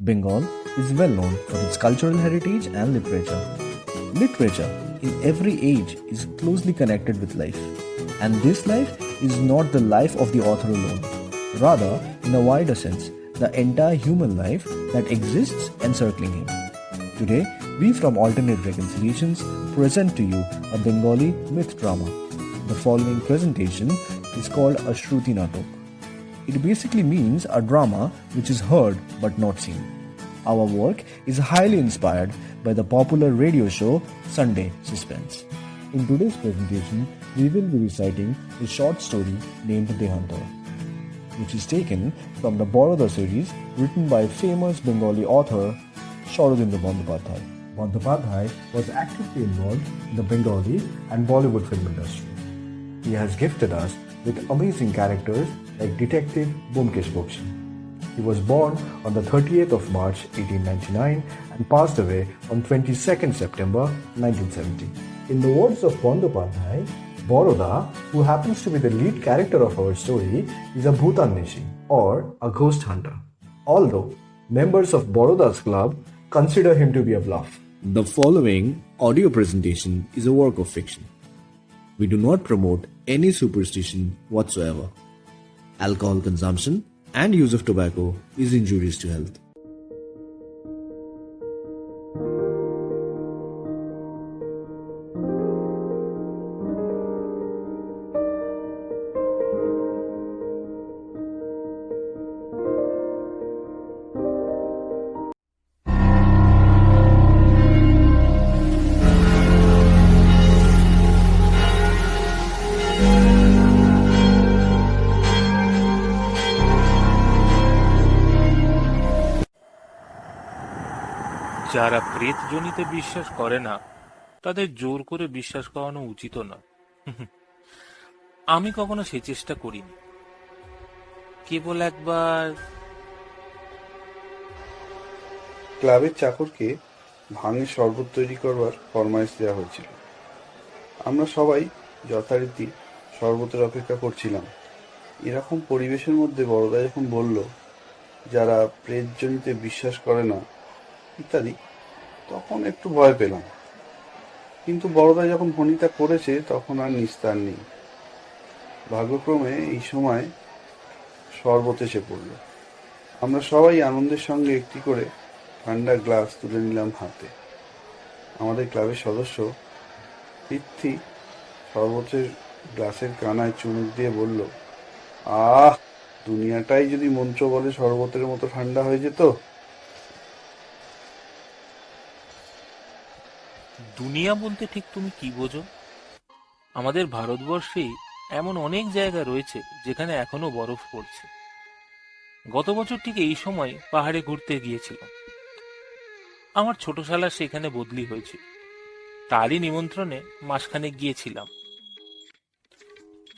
Bengal is well known for its cultural heritage and literature. Literature in every age is closely connected with life, and this life is not the life of the author alone. Rather, in a wider sense, the entire human life that exists encircling him. Today, we from Alternate Reconciliations present to you a Bengali myth drama. The following presentation is called a Shruti Natok. It basically means a drama which is heard but not seen. Our work is highly inspired by the popular radio show Sunday Suspense. In today's presentation, we will be reciting a short story named Dehantar, which is taken from the Boroda series written by famous Bengali author Sharadindra Bandyopadhyay. Bandyopadhyay was actively involved in the Bengali and Bollywood film industry. He has gifted us with amazing characters like Detective Byomkesh Bakshi. He was born on the 30th of March 1899 and passed away on 22nd September 1970. In the words of Bandyopadhyay, Boroda, who happens to be the lead character of our story, is a Bhutannishi or a ghost hunter. Although members of Boroda's club consider him to be a bluff. The following audio presentation is a work of fiction. We do not promote any superstition whatsoever. Alcohol consumption and use of tobacco is injurious to health. যারা প্রেতজনিতে বিশ্বাস করে না তাদের জোর করে বিশ্বাস করানো উচিত নয়। আমি কখনো সে চেষ্টা করিনি। কেবল একবার ক্লাবের চাকরকে ভাঙের শরবত তৈরি করবার ফরমাইশ দেওয়া হয়েছিল। আমরা সবাই যথারীতি শরবতের অপেক্ষা করছিলাম। এরকম পরিবেশের মধ্যে বড়দা যখন বলল যারা প্রেতজনিতে বিশ্বাস করে না ইত্যাদি, তখন একটু ভয় পেলাম। কিন্তু বড়দা যখন ফণিতা করেছে তখন আর নিস্তার নেই। ভাগ্যক্রমে এই সময় শরবত এসে পড়ল। আমরা সবাই আনন্দের সঙ্গে একটি করে ঠান্ডা গ্লাস তুলে নিলাম হাতে। আমাদের ক্লাবের সদস্য পৃথ্বী শরবতের গ্লাসের কানায় চুমুক দিয়ে বলল, আহ, দুনিয়াটাই যদি মন্ত্র বলে শরবতের মতো ঠান্ডা হয়ে যেত। দুনিয়া বলতে ঠিক তুমি কি বোঝো? আমাদের ভারতবর্ষে এমন অনেক জায়গা রয়েছে যেখানে এখনো বরফ পড়ছে। গত বছর ঠিক এই সময় পাহাড়ে ঘুরতে গিয়েছিলাম। আমার ছোট শালা সেখানে বদলি হয়েছিল, তারই নিমন্ত্রণে মাসখানেক গিয়েছিলাম।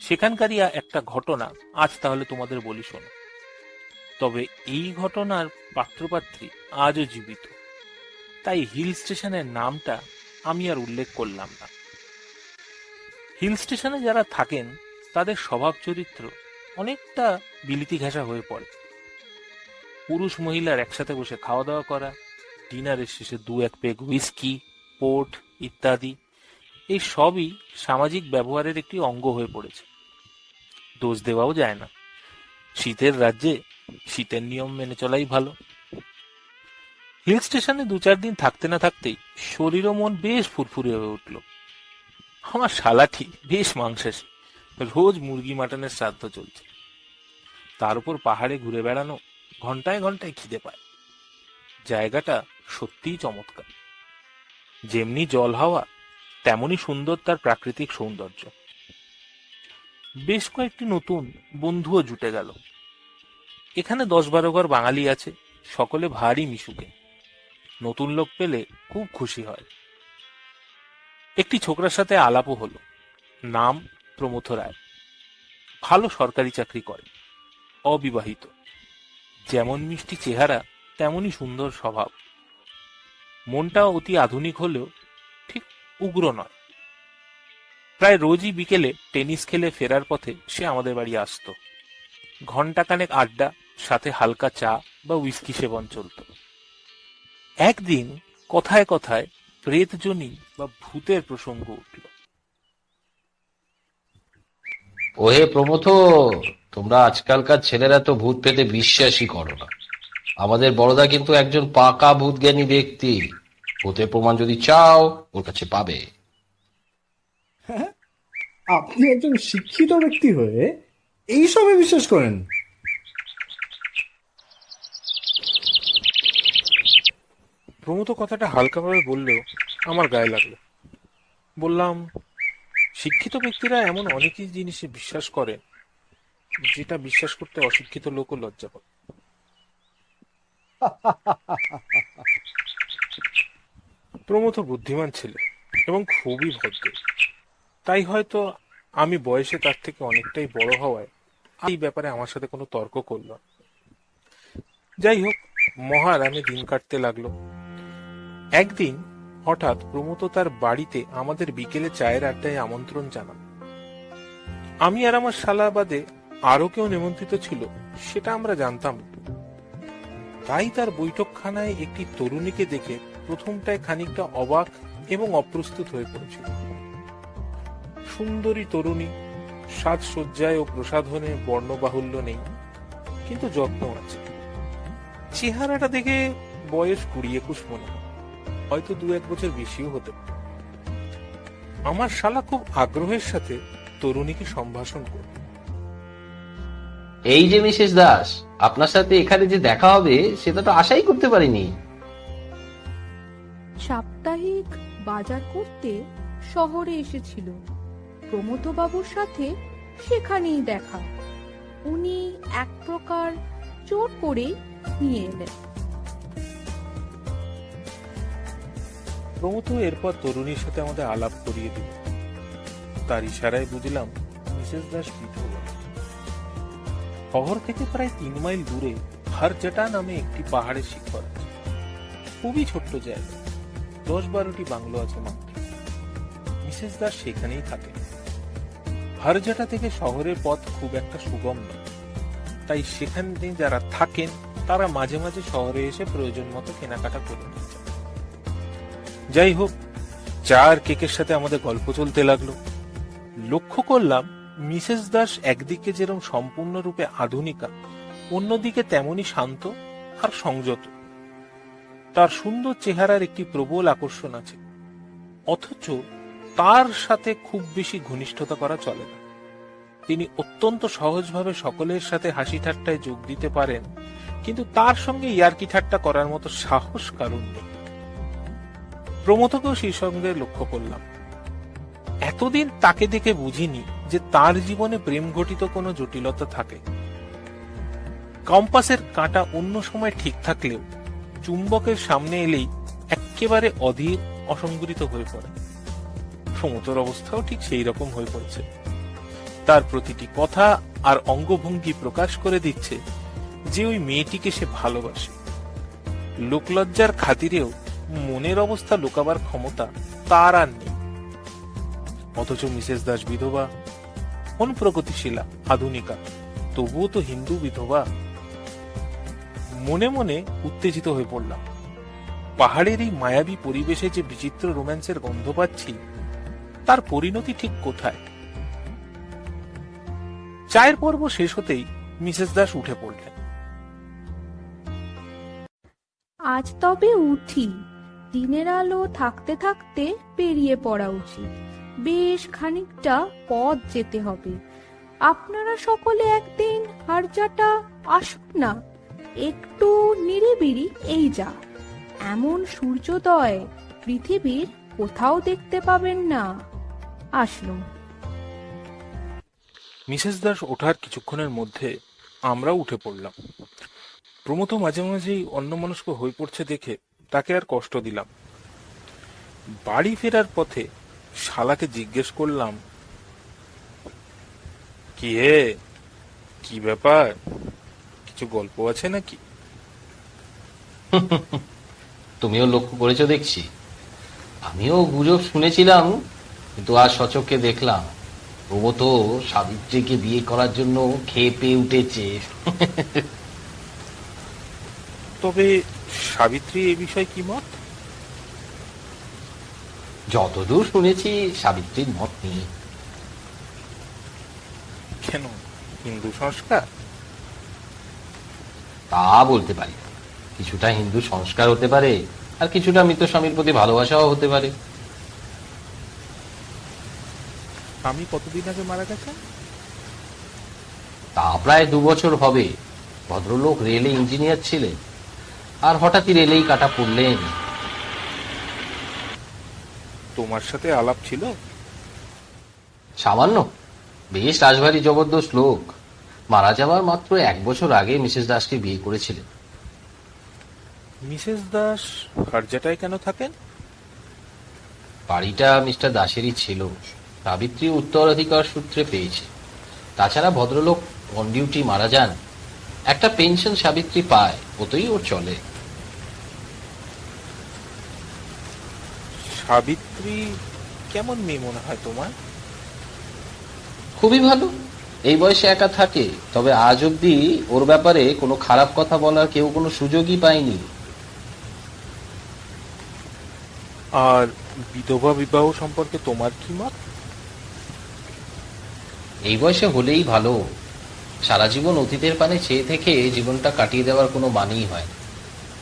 সেখানকারই একটা ঘটনা আজ তাহলে তোমাদের বলি শোনো। তবে এই ঘটনার পাত্রপাত্রী আজও জীবিত, তাই হিল স্টেশনের নামটা আমি আর উল্লেখ করলাম না। হিল স্টেশনে যারা থাকেন তাদের স্বভাব চরিত্র অনেকটা বিলিতি ঘেঁষা হয়ে পড়ে। পুরুষ মহিলার একসাথে বসে খাওয়া দাওয়া করা, ডিনারের শেষে 2-1 পেগ হুইস্কি, পোর্ট ইত্যাদি, এই সবই সামাজিক ব্যবহারের একটি অঙ্গ হয়ে পড়েছে। দোষ দেওয়াও যায় না। শীতের রাজ্যে শীতের নিয়ম মেনে চলাই ভালো। হিল স্টেশনে 2-4 দিন থাকতে না থাকতেই শরীর ও মন বেশ ফুরফুরে হয়ে উঠল। আমার শালাটি বেশ মাংসাশী, রোজ মুরগি মাটনের শ্রাদ্ধ চলছে। তার উপর পাহাড়ে ঘুরে বেড়ানো, ঘন্টায় ঘন্টায় খিদে পায়। জায়গাটা সত্যিই চমৎকার। যেমনি জল হাওয়া তেমনি সুন্দর তার প্রাকৃতিক সৌন্দর্য। বেশ কয়েকটি নতুন বন্ধুও জুটে গেল। এখানে 10-12 ঘর বাঙালি আছে, সকলে ভারী মিশুকে। নতুন লোক পেলে খুব খুশি হয়। একটি ছোকরার সাথে আলাপও হলো। নাম প্রমথ রায়। ভালো সরকারি চাকরি করে, অবিবাহিত। যেমন মিষ্টি চেহারা তেমনই সুন্দর স্বভাব। মনটা অতি আধুনিক হলেও ঠিক উগ্র নয়। প্রায় রোজই বিকেলে টেনিস খেলে ফেরার পথে সে আমাদের বাড়ি আসতো। ঘণ্টাখানেক আড্ডা, সাথে হালকা চা বা উইস্কি সেবন চলত। একদিন কথায় কথায় প্রেতজনী বা ভূতের প্রসঙ্গ উঠল। ওহে প্রমথ, তোমরা আজকালকার ছেলেরা তো ভূত পেতে বিশ্বাসই করো না। আমাদের বড়দা কিন্তু একজন পাকা ভূতজ্ঞানী ব্যক্তি। ভূতের প্রমাণ যদি চাও ওর কাছে পাবে। আপনি একজন শিক্ষিত ব্যক্তি হয়ে এইসবে বিশ্বাস করেন? প্রমথ কথাটা হালকাভাবে বললেও আমার গায়ে লাগলো। বললাম, শিক্ষিত ব্যক্তিরা এমন অনেকই জিনিসে বিশ্বাস করেন যেটা বিশ্বাস করতে অশিক্ষিত লোকও লজ্জা পায়। প্রমথ বুদ্ধিমান ছেলে এবং খুবই ভদ্র, তাই হয়তো আমি বয়সে তার থেকে অনেকটাই বড় হওয়ায় এই ব্যাপারে আমার সাথে কোনো তর্ক করল না। যাই হোক, মহারামে দিন কাটতে লাগলো। একদিন হঠাৎ প্রমথ তার বাড়িতে আমাদের বিকেলে চায়ের আড্ডায় আমন্ত্রণ জানান। আমি আর আমার শালা বাদে আরো কেউ নিমন্ত্রিত ছিল সেটা আমরা জানতাম না। তাই তার বৈঠকখানায় একটি তরুণীকে দেখে প্রথমটায় খানিকটা অবাক এবং অপ্রস্তুত হয়ে পড়েছিল। সুন্দরী তরুণী, সাজসজ্জায় ও প্রসাধনে বর্ণবাহুল্য নেই, কিন্তু যত্ন আছে। চেহারাটা দেখে বয়স 20-21 মনে হয়, হয়তো 2-1 বছর বেশিও হতে পারে। আমার শালা খুব আগ্রহের সাথে তরুণীকে সম্ভাষণ করল। এই যে মিসেস দাস, আপনার সাথে এখানে যে দেখা হবে সেটা তো আশাই করতে পারিনি। সাপ্তাহিক বাজার করতে শহরে এসেছিল প্রমথবাবুর সাথে, সেখানেই দেখা। উনি এক প্রকার জোর করেই নিয়ে এলেন। প্রমথ এরপর তরুণীর সাথে আমাদের আলাপ করিয়ে দিল। তার ইশারায় বুঝলাম মিসেস দাস বিধবা। শহর থেকে প্রায় 3 মাইল দূরে হারজাটা নামে একটি পাহাড়ের শিখর আছে। খুবই ছোট্ট জায়গা, 10-12টি বাংলো আছে মাত্র। মিসেস দাস সেখানেই থাকে। হারজাটা থেকে শহরের পথ খুব একটা সুগম নয়, তাই সেখানে যারা থাকেন তারা মাঝে মাঝে শহরে এসে প্রয়োজন মতো কেনাকাটা করে নিয়ে যায়। যাই হোক, চা আর কেকের সাথে আমাদের গল্প চলতে লাগলো। লক্ষ্য করলাম মিসেস দাস একদিকে যেরকম সম্পূর্ণরূপে আধুনিকা, অন্যদিকে তেমনি শান্ত আর সংযত। তার সুন্দর চেহারার একটি প্রবল আকর্ষণ আছে, অথচ তার সাথে খুব বেশি ঘনিষ্ঠতা করা চলে না। তিনি অত্যন্ত সহজভাবে সকলের সাথে হাসি ঠাট্টায় যোগ দিতে পারেন, কিন্তু তার সঙ্গে ইয়ার্কি ঠাট্টা করার মতো সাহস কারণ নেই। প্রমথকেও সেই সঙ্গে লক্ষ্য করলাম। এতদিন তাকে দেখে বুঝিনি যে তার জীবনে প্রেম ঘটিত কোনো জটিলতা থাকে। কম্পাসের কাঁটা অন্য সময় ঠিক থাকলেও চুম্বকের সামনে এলেই একেবারে অধীর, অসংগঠিত হয়ে পড়ে। প্রমথর অবস্থাও ঠিক সেই রকম হয়ে পড়েছে। তার প্রতিটি কথা আর অঙ্গভঙ্গি প্রকাশ করে দিচ্ছে যে ওই মেয়েটিকে সে ভালোবাসে। লোকলজ্জার খাতিরেও মনের অবস্থা লুকাবার ক্ষমতা তার আর নেই। অথচ মিসেস দাস বিধবা, কোন প্রগতিশীলা আধুনিকা, তবুও তো হিন্দু বিধবা। মনে মনে উত্তেজিত হয়ে পড়লাম। পাহাড়ের এই মায়াবী পরিবেশে যে বিচিত্র রোম্যান্সের গন্ধ পাচ্ছি, তার পরিণতি ঠিক কোথায়? চায়ের পর্ব শেষ হতেই মিসেস দাস উঠে পড়লেন। আজ তবে উঠি, দিনের আলো থাকতে থাকতে বেরিয়ে পড়া উচিত। বেশ খানিকটা পথ যেতে হবে। আপনারা সকলে একদিন হারজাটা আসুন না, একটু নিরিবিলি এই যা। এমন সূর্যোদয় পৃথিবীর কোথাও দেখতে পাবেন না। আসলুম। মিসেস দাস ওঠার কিছুক্ষণের মধ্যে আমরাও উঠে পড়লাম। প্রমথ মাঝে মাঝেই অন্যমনস্ক হয়ে পড়ছে দেখে তাকে আর কষ্ট দিলাম। বাড়ি ফেরার পথে শালাকে জিজ্ঞেস করলাম, কি হে, কি ব্যাপার, কিছু গল্প আছে নাকি? তুমিও লক্ষ্য করেছো দেখছি। আমিও গুজব শুনেছিলাম, কিন্তু আজ সচক্ষে দেখলাম ও তো সাবিত্রীকে বিয়ে করার জন্য খেপে উঠেছে। তবে সাবিত্রী এ বিষয়ে কি মত? যতদূর শুনেছি সাবিত্রীর মত নেই। কেন, হিন্দু সংস্কার? তা বলতে পারি না। কিছুটা হিন্দু সংস্কার হতে পারে, আর কিছুটা মৃত স্বামীর প্রতি ভালোবাসাও হতে পারে। স্বামী কতদিন আগে মারা গেছেন? তা প্রায় 2 বছর হবে। ভদ্রলোক রেলে ইঞ্জিনিয়ার ছিলেন, আর হঠাৎই রেলেই কাটা পড়লেন। তোমার সাথে আলাপ ছিল? সামান্য। বেশ রাজবাড়ি জবরদস্ত লোক। মারা যাওয়ার মাত্র 1 বছর আগে মিসেস দাসকে বিয়ে করেছিলেন। মিসেস দাস হারজাটায় কেন থাকেন? বাড়িটা মিস্টার দাসেরই ছিল। সাবিত্রী উত্তরাধিকার সূত্রে পেয়েছে। তাছাড়া ভদ্রলোক অন ডিউটি মারা যান, একটা পেনশন সাবিত্রী পায়, ওতেই ওর চলে। সাবিত্রী কেমন মেয়ে মনে হয় তোমার? খুবই ভালো। এই বয়সে একা থাকে, তবে আজ অব্দি ওর ব্যাপারে কোনো খারাপ কথা বলার কেউ কোনো সুযোগই পায়নি। আর বিধবা বিবাহ সম্পর্কে তোমার কি মত? এই বয়সে হলেই ভালো। সারা জীবন অতীতের পানে চেয়ে থেকে জীবনটা কাটিয়ে দেওয়ার কোনো মানেই হয় না।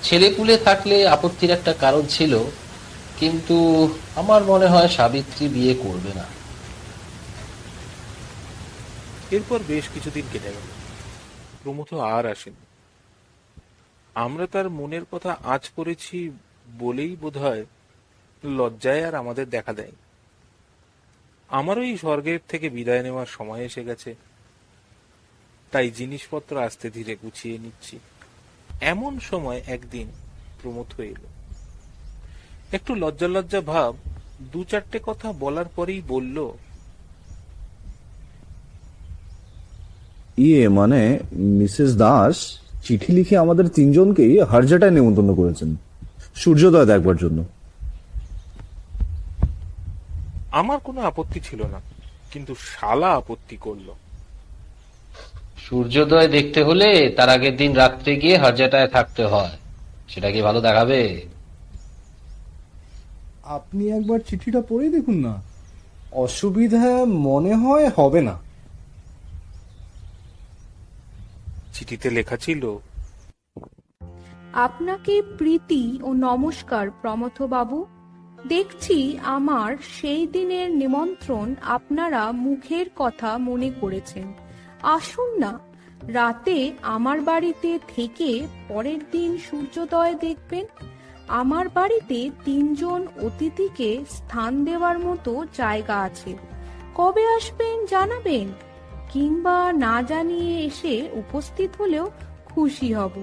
ছেলেপুলে থাকলে আপত্তির একটা কারণ ছিল, কিন্তু আমার মনে হয় সাবিত্রী বিয়ে করবে না। এরপর বেশ কিছুদিন কেটে গেল। প্রমথ আর আসেনি। আমরা তার মনের কথা আঁচ করেছি বলেই বোধহয় লজ্জায় আর আমাদের দেখা দেয়। আমারও এই স্বর্গের থেকে বিদায় নেওয়ার সময় এসে গেছে, তাই জিনিসপত্র আস্তে ধীরে গুছিয়ে নিচ্ছি। এমন সময় একদিন প্রমথ এলো। একটু লজ্জা লজ্জা ভাব, 2-4টে কথা বলার পরেই বলল, মানে মিসেস দাস চিঠি লিখে আমাদের তিনজনকেই হারজাটায় নেমন্তন্ন করেছেন সূর্যোদয় দেখবার জন্য। আমার কোনো আপত্তি ছিল না, কিন্তু শালা আপত্তি করলো। সূর্যোদয় দেখতে হলে তার আগের দিন রাত্রে গিয়ে হারজাটায় থাকতে হয়। সেটা কি ভালো দেখাবে? আপনি একবার চিঠিটা পড়ে দেখুন না, অসুবিধা মনে হয় হবে না। চিঠিতে লেখা ছিল, আপনাকে প্রীতি ও নমস্কার প্রমথ বাবু। দেখছি আমার সেই দিনের নিমন্ত্রণ আপনারা মুখের কথা মনে করেছেন। আসুন না, রাতে আমার বাড়িতে থেকে পরের দিন সূর্যোদয় দেখবেন। আমার বাড়িতে 3 জন অতিথিকে স্থান দেওয়ার মতো জায়গা আছে। কবে আসবেন জানাবেন, কিংবা না জানিয়ে এসে উপস্থিত হলেও খুশি হব।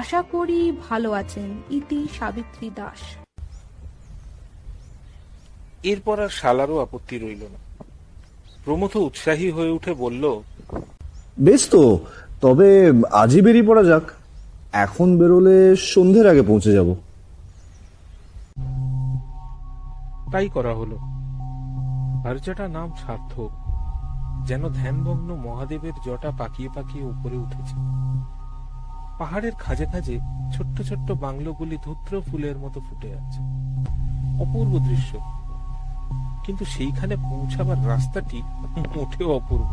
আশা করি ভালো আছেন। ইতি সাবিত্রী দাস। এরপর আর শালারও আপত্তি রইল না। প্রমথ উৎসাহী হয়ে উঠে বলল, বেশ তো, তবে আজই বেরিয়ে পড়া যাক। এখন বেরোলে সন্ধ্যের আগে পৌঁছে যাব। তাই করা হলো। হারজাটা নাম সার্থক, যেন ধ্যানভগ্ন মহাদেবের জটা পাকিয়ে পাকিয়ে উপরে উঠেছে। পাহাড়ের খাঁজে খাঁজে ছোট্ট ছোট্ট বাংলোগুলি ধূত্র ফুলের মতো ফুটে আছে। অপূর্ব দৃশ্য, কিন্তু সেইখানে পৌঁছাবার রাস্তাটি মোটেও অপূর্ব।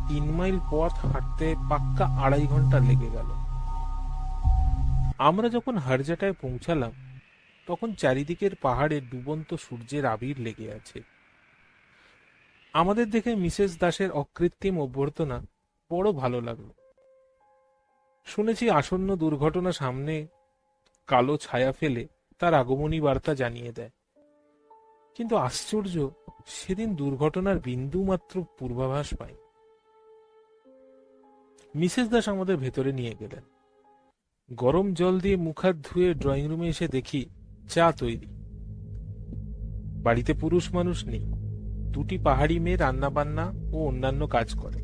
3 মাইল পথ হাঁটতে পাক্কা 2.5 ঘন্টা লেগে গেল। আমরা যখন হারজাটায় পৌঁছালাম, তখন চারিদিকের পাহাড়ে ডুবন্ত সূর্যের আবির লেগে আছে। আমাদের দেখে মিসেস দাসের অকৃত্রিম অভ্যর্থনা বড় ভালো লাগলো। শুনেছি আসন্ন দুর্ঘটনা সামনে কালো ছায়া ফেলে তার আগমনী বার্তা জানিয়ে দেয়। কিন্তু আশ্চর্য, সেদিন দুর্ঘটনার বিন্দু মাত্র পূর্বাভাস পাই। মিসেস দাস আমাদের ভেতরে নিয়ে গেলেন। গরম জল দিয়ে মুখ হাত ধুয়ে ড্রয়িং রুমে এসে দেখি চা তৈরি। বাড়িতে পুরুষ মানুষ নেই। 2টি পাহাড়ি মেয়ে রান্না বান্না ও অন্যান্য কাজ করে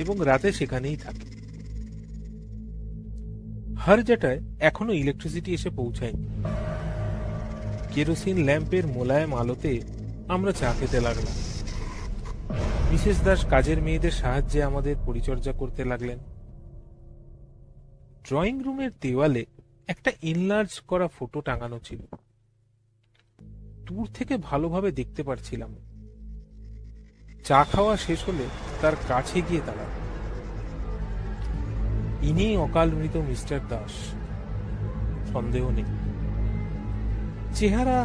এবং রাতে সেখানেই থাকে। হারজাটায় এখনো ইলেকট্রিসিটি এসে পৌঁছায়নি। কেরোসিন ল্যাম্পের মোলায়েম আলোতে আমরা চা খেতে লাগলাম। মিসেস দাস কাজের মেয়েদের সাহায্যে আমাদের পরিচর্যা করতে লাগলেন। ড্রয়িং রুমের দেওয়ালে একটা এনলার্জ করা ফটো টাঙানো ছিল। দূর থেকে ভালোভাবে দেখতে পারছিলাম। চা খাওয়া শেষ হলে তার কাছে গিয়ে দাঁড়াল। ইনি অকাল মৃত মিস্টার দাস, সন্দেহ নেই। চেহারা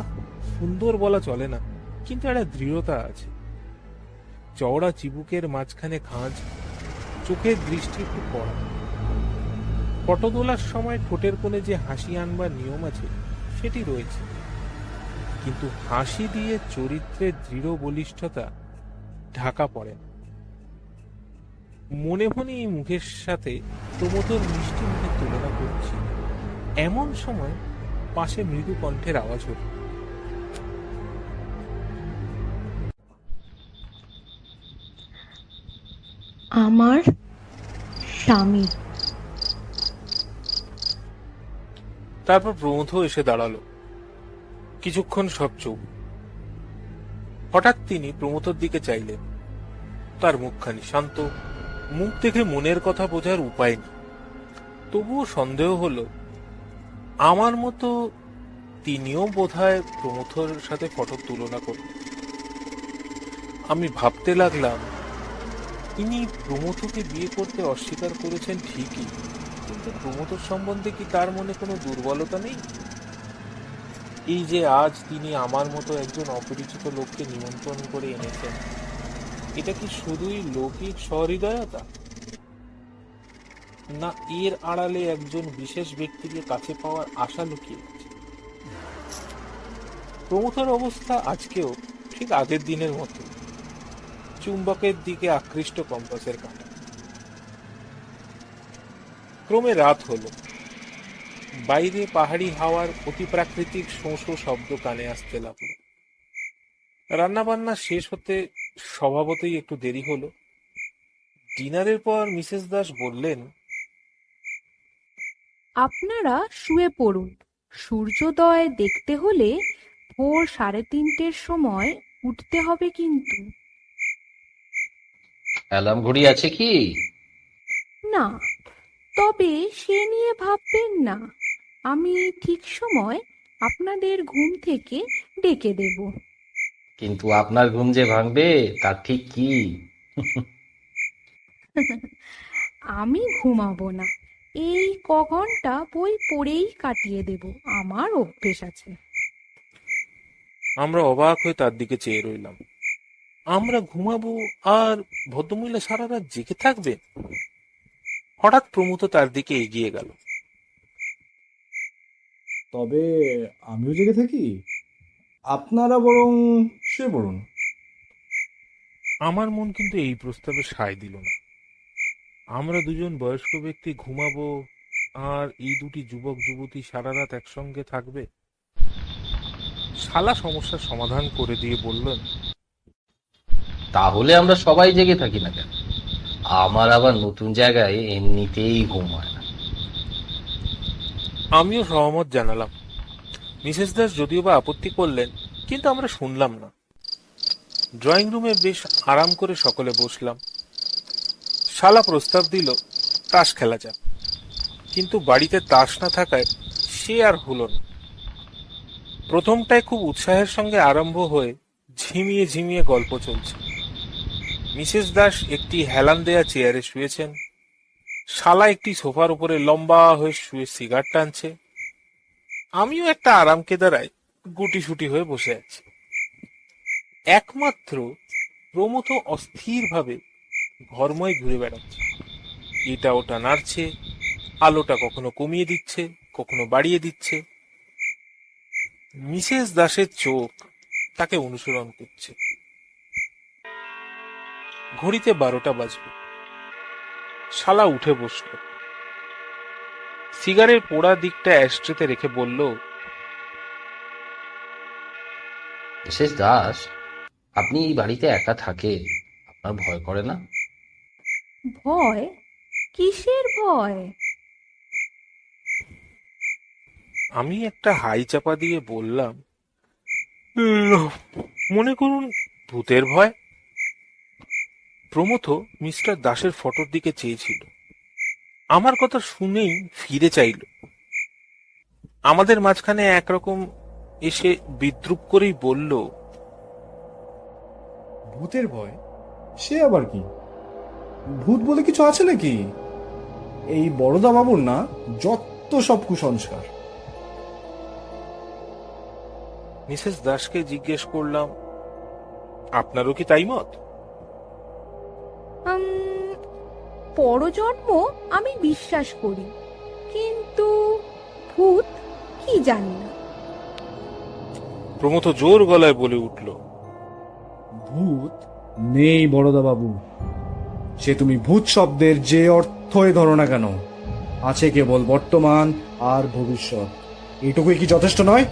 সুন্দর বলা চলে না, কিন্তু একটা দৃঢ়তা আছে। চওড়া চিবুকের মাঝখানে খাঁজ, চোখের দৃষ্টি একটু কড়া। ফটো তোলার সময় ঠোঁটের কোণে যে হাসি আনবার নিয়ম আছে সেটি রয়েছে, কিন্তু হাসি দিয়ে চরিত্রের দৃঢ় বলিষ্ঠতা ঢাকা পড়ে না। মনে মনে এই মুখের সাথে প্রমোদর মিষ্টি মুখের তুলনা করছি, এমন সময় পাশে মৃদু কণ্ঠের আওয়াজ হল। আমার স্বামী। তারপর প্রমোদ এসে দাঁড়ালো। কিছুক্ষণ সব চুপ। হঠাৎ তিনি প্রমোদর দিকে চাইলেন। তার মুখখানি শান্ত, মুখ দেখে মনের কথা বোঝার উপায় নেই। তবুও সন্দেহ হলো, আমার মতো তিনিও বোধহয় প্রমোদর সাথে ফটোর তুলনা করবেন। আমি ভাবতে লাগলাম, ইনি প্রমোদকে বিয়ে করতে অস্বীকার করেছেন ঠিকই, কিন্তু প্রমোদর সম্বন্ধে কি তার মনে কোনো দুর্বলতা নেই? এই যে আজ তিনি আমার মতো একজন অপরিচিত লোককে নিমন্ত্রণ করে এনেছেন, এটা কি শুধুই লৌকিক সহৃদয়তা, না এর আড়ালে একজন বিশেষ ব্যক্তিকে কাছে পাওয়ার আশা লুকিয়ে আছে? প্রমোদর অবস্থা আজকেও ঠিক আগের দিনের মতো, চুম্বকের দিকে আকৃষ্ট কম্পাসের কাঁটা। ক্রমে রাত হলো। বাইরে পাহাড়ি হাওয়ার অতিপ্রাকৃতিক শোঁ শোঁ শব্দ কানে আসতে লাগলো। রান্নাবান্না শেষ হতে স্বভাবতই একটু দেরি হলো। ডিনারের পর মিসেস দাস বললেন, আপনারা শুয়ে পড়ুন। সূর্যোদয় দেখতে হলে ভোর 3:30-র সময় উঠতে হবে কিন্তু। অ্যালার্ম ঘড়ি আছে কি? না, তবে সে নিয়ে ভাববেন না। আমি ঠিক সময় আপনাদের ঘুম থেকে ডেকে দেব। কিন্তু আপনার ঘুম যে ভাঙবে তা ঠিক কি? আমি ঘুমাবো না, এই ঘন্টা বই পড়েই কাটিয়ে দেব, আমার অভ্যেস আছে। আমরা অবাক হয়ে তার দিকে চেয়ে রইলাম। আমরা ঘুমাবো আর ভদ্রমহিলা সারা রাত জেগে থাকবে? হঠাৎ প্রমোদ তার দিকে এগিয়ে গেল। তবে আমিও জেগে থাকি, আপনারা বরং শুয়ে পড়ুন। আমার মন কিন্তু এই প্রস্তাবে সায় দিল না। আমরা দুজন বয়স্ক ব্যক্তি ঘুমাবো আর এই দুটি যুবক যুবতী সারা রাত একসঙ্গে থাকবে? শালা সমস্যার সমাধান করে দিয়ে বললেন, তাহলে আমরা সবাই জেগে থাকি না কেন? আমার আবার নতুন জায়গায় এমনিতেই ঘুম হয় না। আমিও সহমত জানালাম। মিসেস দাস যদিও বা আপত্তি করলেন, কিন্তু আমরা শুনলাম না। ড্রয়িং রুমে বেশ আরাম করে সকলে বসলাম। শালা প্রস্তাব দিল তাস খেলা যাক, কিন্তু বাড়িতে তাস না থাকায় সে আর হলো না। প্রথমটায় খুব উৎসাহের সঙ্গে আরম্ভ হয়ে ঝিমিয়ে ঝিমিয়ে গল্প চলছে। মিসেস দাস একটি হেলান দেয়া চেয়ারে শুয়েছেন, শালা একটি সোফার উপরে লম্বা হয়ে শুয়ে সিগারেট টানছে, আমিও একটা আরাম কেদারায় গুটিসুটি হয়ে বসে আছি। একমাত্র প্রমথ অস্থিরভাবে ঘরময় ঘুরে বেড়াচ্ছে। এটা ওটা নাড়ছে, আলোটা কখনো কমিয়ে দিচ্ছে, কখনো বাড়িয়ে দিচ্ছে। মিসেস দাসের চোখ তাকে অনুসরণ করছে। ঘড়িতে 12টা বাজবে। শালা উঠে বসল, সিগারের পোড়া দিকটা অ্যাশট্রেতে রেখে বলল, মিসেস দাস, আপনি এই বাড়িতে একা থাকেন, আপনার ভয় করে না? ভয়? কিসের ভয়? আমি একটা হাই চাপা দিয়ে বললাম, মনে করুন ভূতের ভয়। প্রমথ মিস্টার দাসের ফটোর দিকে চেয়েছিল। আমার কথা শুনেই ফিরে চাইল। আমাদের মাঝখানে একরকম এসে বিদ্রুপ করেই বলল, ভূতের ভয়? সে আবার কি? ভূত বলে কিছু আছে নাকি? এই বড়দা বাবুর না যত সব কুসংস্কার। মিসেস দাসকে জিজ্ঞেস করলাম, আপনারও কি তাই মত? পরজন্ম আমি বিশ্বাস করি, কিন্তু ভূত কি জানি না। প্রমথ জোর গলায় বলে উঠল, ভূত নেই বড়দা বাবু। সে তুমি ভূত শব্দের যে অর্থই ধরো না কেন, আছে কেবল বর্তমান আর ভবিষ্যৎ। এটুকুই কি যথেষ্ট নয়?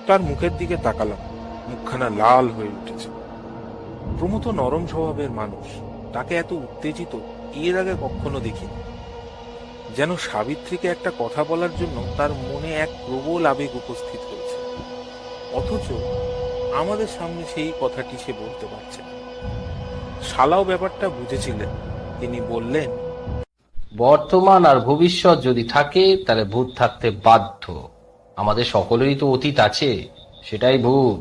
তার মুখের দিকে তাকালাম, মুখখানা লাল হয়ে উঠেছে। প্রমথ নরম স্বভাবের মানুষ, তাকে এত উত্তেজিত এর আগে কখনো দেখিনি। যেন সাবিত্রীকে একটা কথা বলার জন্য তার মনে এক প্রবল আবেগ উপস্থিত হয়েছে, অথচ আমাদের সামনে সেই কথাটি সে বলতে পারছে না। শালাও ব্যাপারটা বুঝেছিলেন, তিনি বললেন, বর্তমান আর ভবিষ্যৎ যদি থাকে তাহলে ভূত থাকতে বাধ্য। আমাদের সকলেরই তো অতীত আছে, সেটাই ভূত।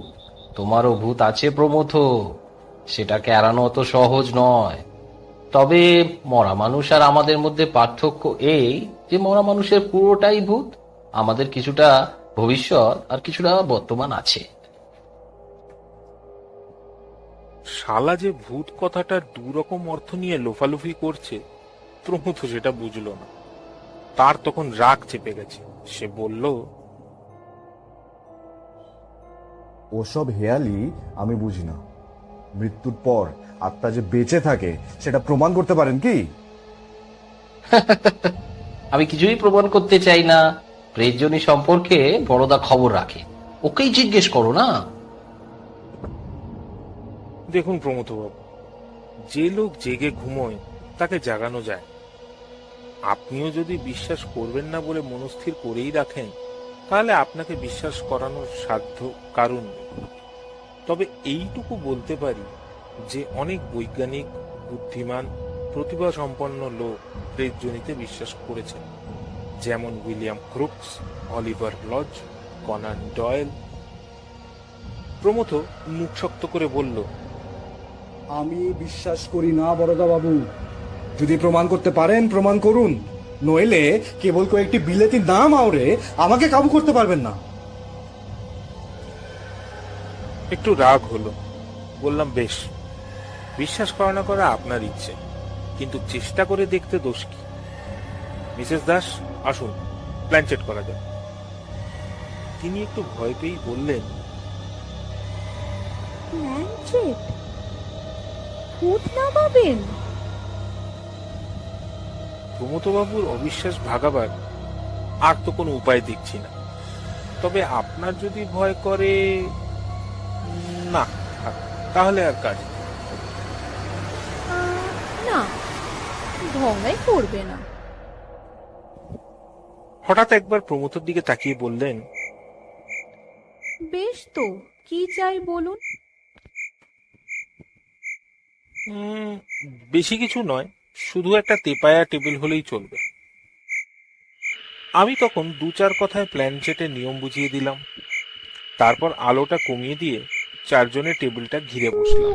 তোমারও ভূত আছে প্রমথ, সেটাকে এড়ানো অত সহজ নয়। তবে মরা মানুষ আর আমাদের মধ্যে পার্থক্য এই যে মরা মানুষের পুরোটাই ভূত, আমাদের কিছুটা ভবিষ্যৎ আর কিছুটা বর্তমান আছে। শালা যে ভূত কথাটার দুরকম অর্থ নিয়ে লোফালুফি করছে, প্রমথ সেটা বুঝল না। তার তখন রাগ চেপে গেছে। সে বলল, ওসব হেয়ালি আমি বুঝি না। মৃত্যুর পর আত্মা যে বেঁচে থাকে সেটা প্রমাণ করতে পারেন কি? আমি কিছুই প্রমাণ করতে চাই না। প্রেতজনী সম্পর্কে বড়দা খবর রাখে, ওকেই জিজ্ঞেস করো না। দেখুন প্রমথবাবু, যে লোক জেগে ঘুমোয় তাকে জাগানো যায়। আপনিও যদি বিশ্বাস করবেন না বলে মনস্থির করেই রাখেন, তাহলে আপনাকে বিশ্বাস করানোর সাধ্য কারণ নেই। তবে এইটুকু বলতে পারি যে অনেক বৈজ্ঞানিক, বুদ্ধিমান, প্রতিভা সম্পন্ন লোক প্রেতজনিতে বিশ্বাস করেছেন, যেমন William Crookes, Oliver Lodge, Conan Doyle. Pramatha মুখ শক্ত করে বলল, আমি বিশ্বাস করি না বড়দা বাবু। যদি প্রমাণ করতে পারেন প্রমাণ করুন, নইলে কেবল কয়েকটি বিলেতি নাম আওড়ে আমাকে কাবু করতে পারবেন না। একটু রাগ হলো। বললাম, বেশ, বিশ্বাস করা না করা আপনার ইচ্ছে, কিন্তু চেষ্টা করে দেখতে দোষ কি? মিসেস দাস, আসুন প্ল্যানচেট করা যাক। তিনি একটু ভয় পেয়েই বললেন, প্ল্যানচেট? ভূত নামাবেন? প্রমথবাবুর অবিশ্বাস ভাগাবার আর তো কোনো উপায় দেখছি না। তবে আপনার যদি ভয় করে, না থাক, তাহলে আর কাজ নেই। না, ভয় করবে না। হঠাৎ একবার প্রমথর দিকে তাকিয়ে বললেন, বেশ তো, কি চাই বলুন। বেশি কিছু নয়, শুধু একটা তেপায়া টেবিল হলেই চলবে। আমি তখন দু চার কথায় প্ল্যানচেটের নিয়ম বুঝিয়ে দিলাম। তারপর আলোটা কমিয়ে দিয়ে চারজনে টেবিলটা ঘিরে বসলাম।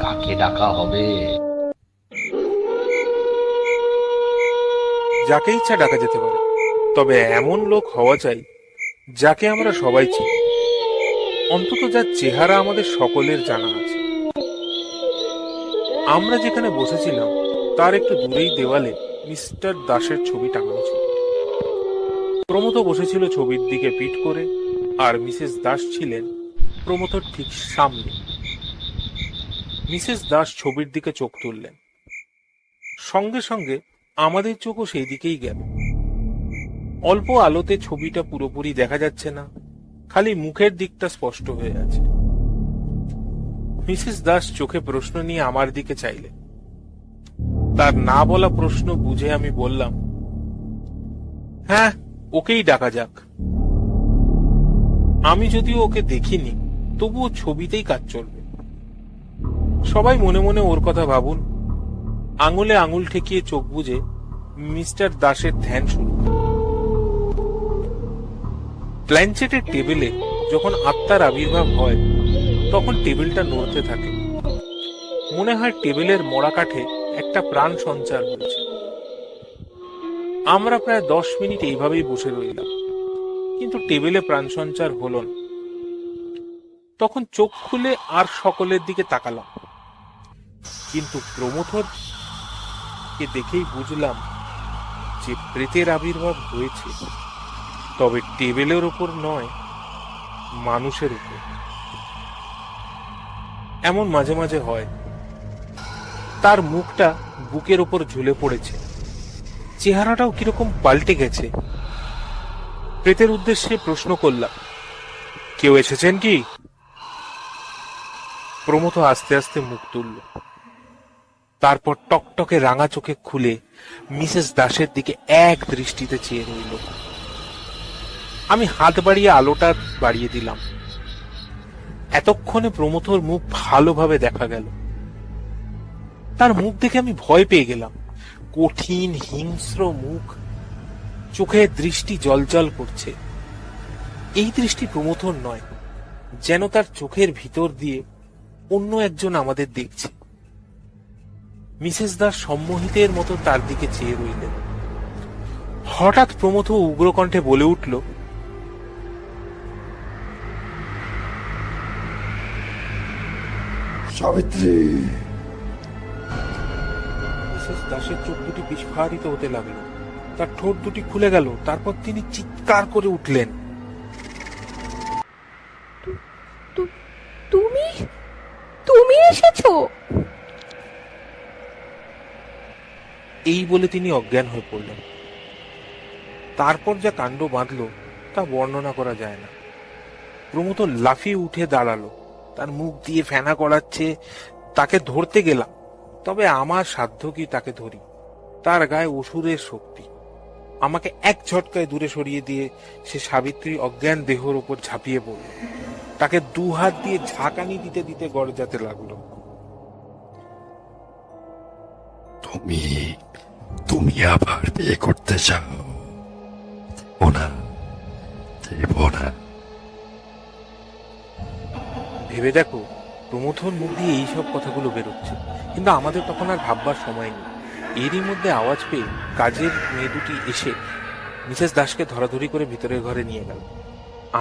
কাকে ডাকা হবে? যাকে ইচ্ছা ডাকা যেতে পারে, তবে এমন লোক হওয়া চাই যাকে আমরা সবাই চিনি, অন্তত যার চেহারা আমাদের সকলের জানা আছে। আমরা যেখানে বসেছিলাম তার একটু দূরেই দেওয়ালে মিস্টার দাসের ছবি টাঙানো ছিল। প্রমথ বসেছিল ছবির দিকে পিঠ করে, আর মিসেস দাস ছিলেন প্রমথর ঠিক সামনে। মিসেস দাস ছবির দিকে চোখ তুললেন, সঙ্গে সঙ্গে আমাদের চোখও সেই দিকেই গেল। অল্প আলোতে ছবিটা পুরোপুরি দেখা যাচ্ছে না, খালি মুখের দিকটা স্পষ্ট হয়ে আছে। মিসেস দাস চোখে প্রশ্ন নিয়ে আমার দিকে চাইলেন। তার না বলা প্রশ্ন বুঝে আমি বললাম, হ্যাঁ, ওকেই ডাকা যাক। আমি যদিও ওকে দেখিনি, তবুও ছবিতেই কাজ চলবে। সবাই মনে মনে ওর কথা ভাবুন। আঙুলে আঙুল ঠেকিয়ে চোখ বুজে মিস্টার দাসের ধ্যান শুরু হলো। প্ল্যানচেটের টেবিলে যখন আত্মার আবির্ভাব হয় তখন টেবিলটা নড়তে থাকে। মনে হয় টেবিলের মোড়া কাঠে একটা প্রাণ সঞ্চার হয়েছে। আমরা প্রায় 10 মিনিট এইভাবেই বসে রইলাম, কিন্তু টেবিলে প্রাণ সঞ্চার হলো না। তখন চোখ খুলে আর সকলের দিকে তাকালাম, কিন্তু প্রমথর কে দেখেই বুঝলাম যে প্রেতের আবির্ভাব হয়েছে, তবে টেবিলের উপর নয়, মানুষের উপর। এমন মাঝে মাঝে হয়। তার মুখটা বুকের উপর ঝুলে পড়েছে, চেহারাটাও কিরকম পাল্টে গেছে। প্রেতের উদ্দেশ্যে প্রশ্ন করলাম, কেউ এসেছেন কি? প্রমথ আস্তে আস্তে মুখ তুলল, তারপর টকটকে রাঙা চোখে খুলে মিসেস দাসের দিকে এক দৃষ্টিতে চেয়ে রইল। আমি হাত বাড়িয়ে আলোটা বাড়িয়ে দিলাম। এতক্ষণে প্রমথর মুখ ভালোভাবে দেখা গেল। তার মুখ দেখে আমি ভয় পেয়ে গেলাম। কঠিন হিংস্র মুখ, চোখের দৃষ্টি জলজল করছে। এই দৃষ্টি প্রমথর নয়, যেন তার চোখের ভিতর দিয়ে অন্য একজন আমাদের দেখছে। মিসেস দাস সম্মোহিতের মতো তার দিকে চেয়ে রইলেন। হঠাৎ প্রমথ উগ্রকণ্ঠে বলে উঠল, সাবিত্রী। মিসেস দাসের চোখ দুটি বিস্ফারিত হতে লাগলো, তার ঠোঁট দুটি খুলে গেল। তারপর তিনি চিৎকার করে উঠলেন, তুমি তুমি এসেছো? এই বলে তিনি অজ্ঞান হয়ে পড়লেন। তারপর যা কাণ্ড বাঁধল তা বর্ণনা করা যায় না। প্রমথ লাফিয়ে উঠে দাঁড়ালো, তার মুখ দিয়ে ফেনা করাচ্ছে। তাকে ধরতে গেলাম, তবে আমার সাধ্য কি তাকে ধরি? তার গায়ে অসুরের শক্তি। আমাকে এক ঝটকায় দূরে সরিয়ে দিয়ে সে সাবিত্রী অজ্ঞান দেহর উপর ঝাঁপিয়ে পড়ল। তাকে 2 হাত দিয়ে ঝাঁকানি দিতে দিতে গড়াতে লাগলো। তুমি তুমি আবার বিয়ে করতে চাও? ওনা দেব না। ভেবে দেখো, প্রমথর মুখ দিয়ে এইসব কথাগুলো বেরোচ্ছে, কিন্তু আমাদের তখন আর ভাববার সময় নেই। এরই মধ্যে আওয়াজ পেয়ে কাজের মেয়ে দুটি এসে মিসেস দাসকে ধরাধরি করে ভিতরের ঘরে নিয়ে গেল।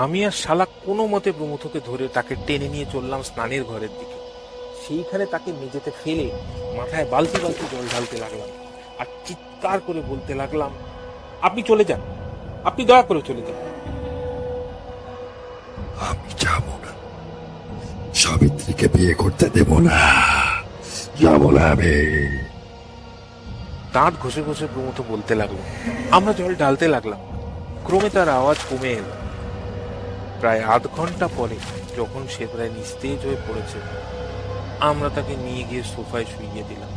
আমি আর শালা কোনো মতে প্রমথকে ধরে তাকে টেনে নিয়ে চললাম স্নানের ঘরের দিকে। সেইখানে তাকে মেঝেতে ফেলে মাথায় বালতি বালতি জল ঢালতে লাগলাম আর চিৎকার করে বলতে লাগলাম, আপনি চলে যান, আপনি দয়া করে চলে যান। আমি যাব না, সাবিত্রীকে বিয়ে করতে দেব না, যাব না আমি। দাঁত ঘষে ঘষে প্রমথ বলতে লাগলো। আমরা জল ঢালতে লাগলাম। ক্রমে তার আওয়াজ কমে এলো। প্রায় আধ ঘন্টা পরে যখন সে প্রায় নিস্তেজ হয়ে পড়েছে, আমরা তাকে নিয়ে গিয়ে সোফায় শুইয়ে দিলাম।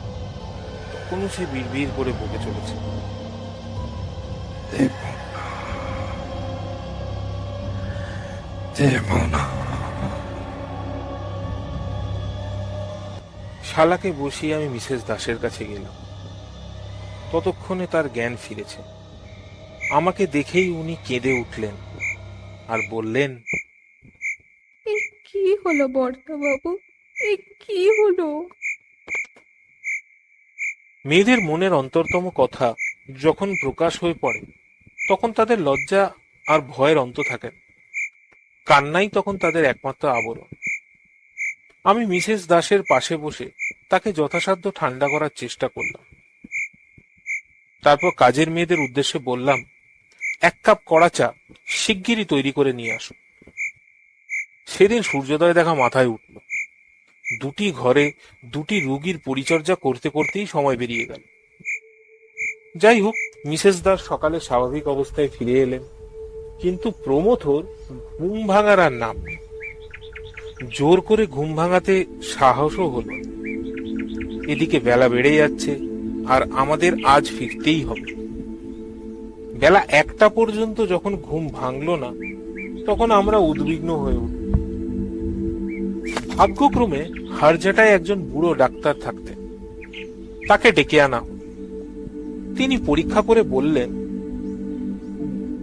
তখনও সে বিড়বিড় করে বকে চলেছে, দেব না। শালাকে বসিয়ে আমি মিসেস দাসের কাছে গেলাম। ততক্ষণে তার জ্ঞান ফিরেছে। আমাকে দেখেই উনি কেঁদে উঠলেন আর বললেন, এ কি হলো বর্দা বাবু, এ কি হলো? মেয়েদের মনের অন্তরতম কথা যখন প্রকাশ হয়ে পড়ে তখন তাদের লজ্জা আর ভয়ের অন্ত থাকে না। কান্নাই তখন তাদের একমাত্র আবরণ। আমি মিসেস দাসের পাশে বসে তাকে যথাসাধ্য ঠান্ডা করার চেষ্টা করলাম। তারপর কাজের মেয়েদের উদ্দেশ্যে বললাম, 1 কাপ কড়া চা শিগগিরই তৈরি করে নিয়ে আসো। সেদিন সূর্যোদয় দেখা মাথায় উঠল। 2টি ঘরে 2টি রোগীর পরিচর্যা করতে করতেই সময় বেরিয়ে গেল। যাই হোক, মিসেস দাস সকালে স্বাভাবিক অবস্থায় ফিরে এলেন, কিন্তু প্রমথর ঘুম ভাঙার আর নাম নেই। জোর করে ঘুম ভাঙাতে সাহসও হলো। এদিকে বেলা বেড়ে যাচ্ছে আর আমাদের আজ ফিরতেই হবে। বেলা 1টা পর্যন্ত যখন ঘুম ভাঙলো না, তখন আমরা উদ্বিগ্ন হয়ে উঠল। ভাগ্যক্রমে হারজাটায় একজন বুড়ো ডাক্তার থাকতেন, তাকে ডেকে আনা হল। তিনি পরীক্ষা করে বললেন,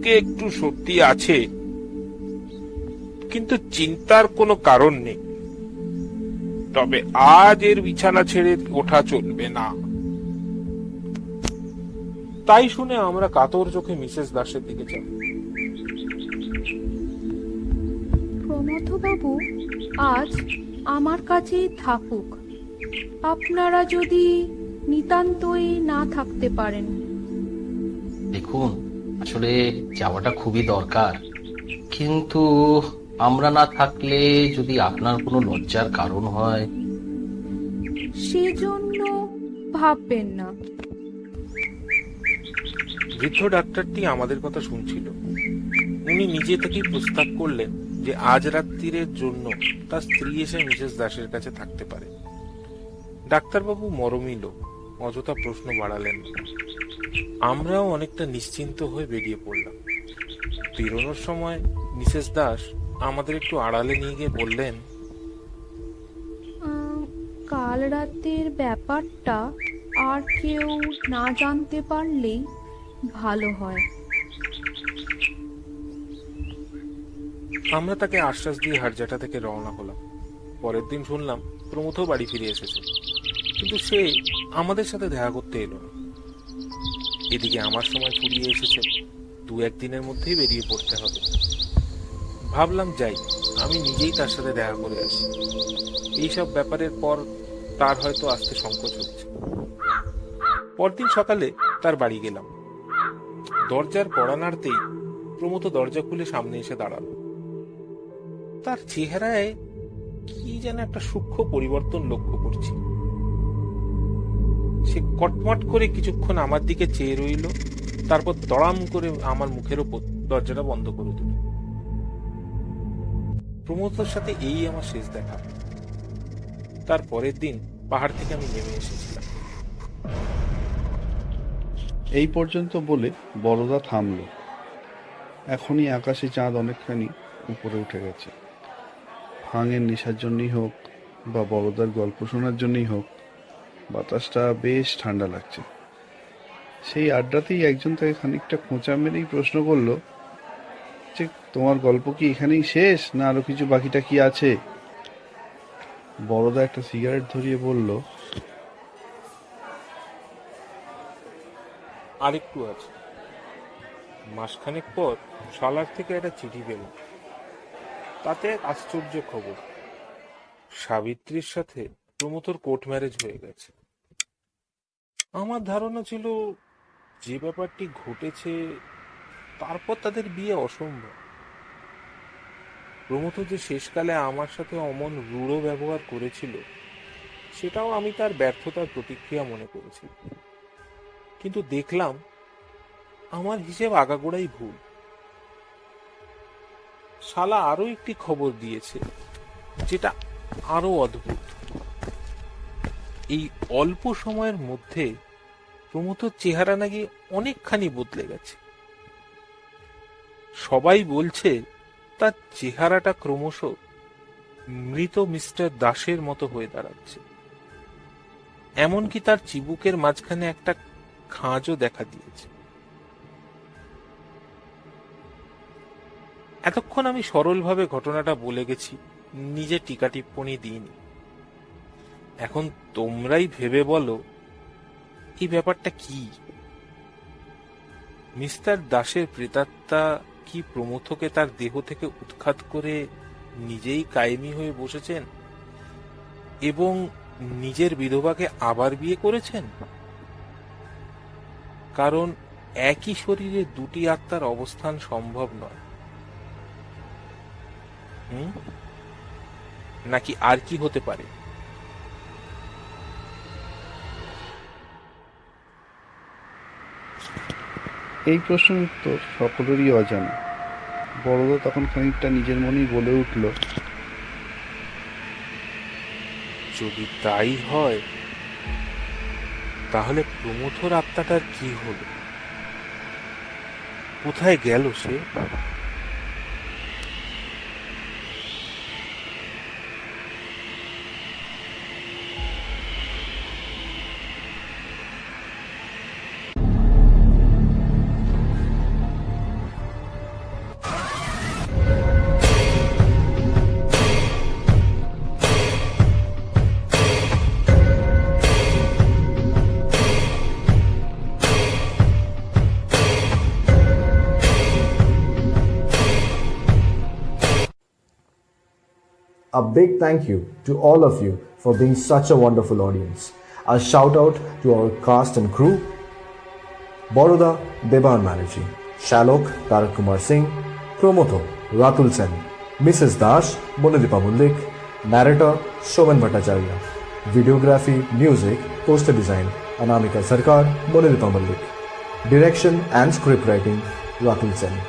কে একটু সত্যি আছে, কিন্তু চিন্তার কোনো কারণ নেই। তবে আজ এর বিছানা ছেড়ে ওঠা চলবে না। তাই শুনে আমরা কাতর চোখে মিসেস দাসের দিকে যাব। প্রমথবাবু আজ আমার কাছেই থাকুক, আপনারা যদি নিতান্তই না থাকতে পারেন। দেখুন, আসলে যাওয়াটা খুবই দরকার, কিন্তু আমরা না থাকলে যদি আপনার কোনো লজ্জার কারণ হয়। সেজন্য ভাববেন না। বৃদ্ধ ডাক্তারটি আমাদের কথা শুনছিল। উনি নিজে থেকেই প্রস্তাব করলেন যে আজ রাত্রির জন্য তার স্ত্রী এসে মিসেস দাসের কাছে থাকতে পারে। ডাক্তারবাবু মরমী লোক, অযথা প্রশ্ন বাড়ালেন না। আমরাও অনেকটা নিশ্চিন্ত হয়ে বেরিয়ে পড়লাম। বেরোনোর সময় মিসেস দাস আমাদের একটু আড়ালে নিয়ে গিয়ে বললেন, কাল রাতের ব্যাপারটা আর কেউ না জানতে পারলেই ভালো হয়। আমরা তাকে আশ্বাস দিয়ে হারজাটা থেকে রওনা হলাম। পরের দিন শুনলাম প্রমথ বাড়ি ফিরে এসেছে, কিন্তু সে আমাদের সাথে দেখা করতে এলো না। এদিকে আমার সময় ফুরিয়ে এসেছে, 2-1 দিনের মধ্যেই বেরিয়ে পড়তে হবে। ভাবলাম যাই, আমি নিজেই তার সাথে দেখা করে আসি। এইসব ব্যাপারের পর তার হয়তো আসতে সংকোচ হচ্ছে। পরদিন সকালে তার বাড়ি গেলাম। দরজার কড়া নাড়তেই প্রমথ দরজা খুলে সামনে এসে দাঁড়ালো। তার চেহারায় কি যেন একটা সূক্ষ্ম পরিবর্তন লক্ষ্য করছি। সে কটমট করে কিছুক্ষণ আমার দিকে চেয়ে রইল, তারপর দড়াম করে আমার মুখের ওপর দরজাটা বন্ধ করে দিল। প্রমথর সাথে এই আমার শেষ দেখা। তার পরের দিন পাহাড় থেকে আমি নেমে এসেছিলাম। এই পর্যন্ত বলে বড়দা থামল। এখনই আকাশে চাঁদ অনেকখানি উপরে উঠে গেছে। ভাঙের নেশার জন্যই হোক বা বড়দার গল্প শোনার জন্যই হোক, বাতাসটা বেশ ঠান্ডা লাগছে। সেই আড্ডাতেই একজন তাকে খানিকটা খোঁচা মেরেই প্রশ্ন করলো যে, তোমার গল্প কি এখানেই শেষ, না আরো কিছু বাকিটা কি আছে? বড়দা একটা সিগারেট ধরিয়ে বলল, আরেকটু আছে। মাসখানেক পর শালার থেকে একটা চিঠি পেলাম। তাতে এক আশ্চর্য খবর, সাবিত্রীর সাথে প্রমথর কোর্ট ম্যারেজ হয়ে গেছে। আমার ধারণা ছিল যে ব্যাপারটি ঘটেছে তারপর তাদের বিয়ে অসম্ভব। প্রমথ যে শেষকালে আমার সাথে অমন রূঢ় ব্যবহার করেছিল, সেটাও আমি তার ব্যর্থতার প্রতিক্রিয়া মনে করেছি। কিন্তু দেখলাম আমার হিসেব আগাগোড়াই ভুল। শালা আরো একটি খবর দিয়েছে, যেটা আরো অদ্ভুত। এই অল্প সময়ের মধ্যে প্রমথর চেহারা নাকি অনেকখানি বদলে গেছে। সবাই বলছে তার চেহারাটা ক্রমশ মৃত মিস্টার দাসের মতো হয়ে দাঁড়াচ্ছে। এমনকি তার চিবুকের মাঝখানে একটা খাঁজও দেখা দিয়েছে। এতক্ষণ আমি সরলভাবে ঘটনাটা বলে গেছি, নিজে টিকা টিপ্পণী দিইনি। এখন তোমরাই ভেবে বলো এই ব্যাপারটা কি? মিস্টার দাসের প্রেতাত্মা কি প্রমথকে তার দেহ থেকে উৎখাত করে নিজেই কায়েমি হয়ে বসেছেন এবং নিজের বিধবাকে আবার বিয়ে করেছেন? কারণ একই শরীরে দুটি আত্মার অবস্থান সম্ভব নয়। নাকি আর কি হতে পারে? এই প্রশ্নের উত্তর সকলেরই অজানা। বড়দা তখন খানিকটা নিজের মনেই বলে উঠল, যদি তাই হয় তাহলে প্রমথর আত্মাটার কি হলো? কোথায় গেল সে? A big thank you to all of you for being such a wonderful audience. A shout out to our cast and crew: Boroda Deban Banerjee, Shalok Tarak Kumar Singh, Promotho Ratul Sen, Mrs. Dash Monadipa Mullik, narrator Shoman Bhattacharya, videography, music, poster design Anamika Sarkar, Monadipa Mullik, direction and script writing Ratul Sen.